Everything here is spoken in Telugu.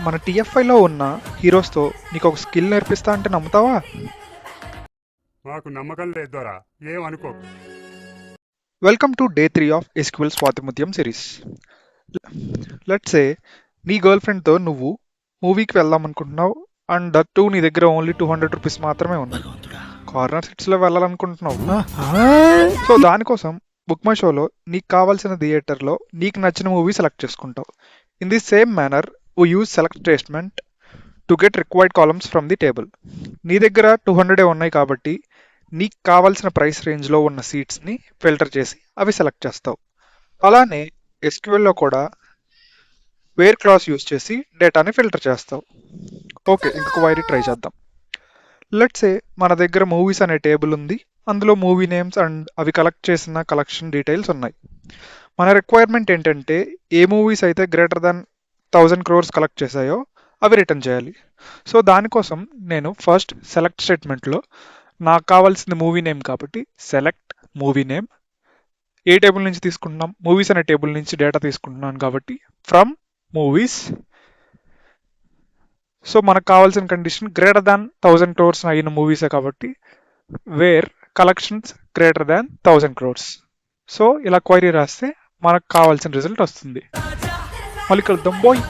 మన టీఎఫ్ఐలో ఉన్న హీరోస్తో నీకు ఒక స్కిల్ నేర్పిస్తా అంటే నమ్ముతావా? మాకు నమ్మకం లేదు దొరా, ఏమనుకోకు. Welcome to day 3 of SQL Swathimuthyam series. Let's say నీ గర్ల్ ఫ్రెండ్తో నువ్వు మూవీకి వెళ్దాం అనుకుంటున్నావు అండ్ దట్ టూ నీ దగ్గర ఓన్లీ 200 రూపీస్ మాత్రమే ఉన్నాయి. కార్నర్ సీట్స్లో వెళ్ళాలనుకుంటున్నావు. సో దానికోసం బుక్ మై షోలో నీకు కావాల్సిన థియేటర్లో నీకు నచ్చిన మూవీ సెలెక్ట్ చేసుకుంటావు. In the same manner we use select statement to get required columns from the table. నీ దగ్గర 200 ఉన్నాయి కాబట్టి నీకు కావాల్సిన ప్రైస్ రేంజ్లో ఉన్న సీట్స్ని ఫిల్టర్ చేసి అవి సెలెక్ట్ చేస్తావు. అలానే ఎస్క్యూఎల్లో కూడా వేర్ క్లాస్ యూజ్ చేసి డేటాని ఫిల్టర్ చేస్తావు. ఓకే, ఇంకొక వైరీ ట్రై చేద్దాం. లెట్స్ సే మన దగ్గర మూవీస్ అనే టేబుల్ ఉంది. అందులో మూవీ నేమ్స్ అండ్ అవి కలెక్ట్ చేసిన కలెక్షన్ డీటెయిల్స్ ఉన్నాయి. మన రిక్వైర్మెంట్ ఏంటంటే ఏ మూవీస్ అయితే గ్రేటర్ దాన్ 1000 crores కలెక్ట్ చేశాయో అవి రిటర్న్ చేయాలి. సో దానికోసం నేను ఫస్ట్ సెలెక్ట్ స్టేట్మెంట్లో నాకు కావాల్సిన మూవీ నేమ్ కాబట్టి సెలెక్ట్ మూవీ నేమ్, ఏ టేబుల్ నుంచి తీసుకుంటున్నాం, మూవీస్ అనే టేబుల్ నుంచి డేటా తీసుకుంటున్నాను కాబట్టి ఫ్రమ్ మూవీస్. సో మనకు కావాల్సిన కండిషన్ గ్రేటర్ దాన్ 1000 crores అయిన మూవీసే కాబట్టి where collections greater than 1000 crores. So ఇలా క్వైరీ రాస్తే మనకు కావాల్సిన రిజల్ట్ వస్తుంది. మళ్ళీ కలుద్దాం, బాయ్.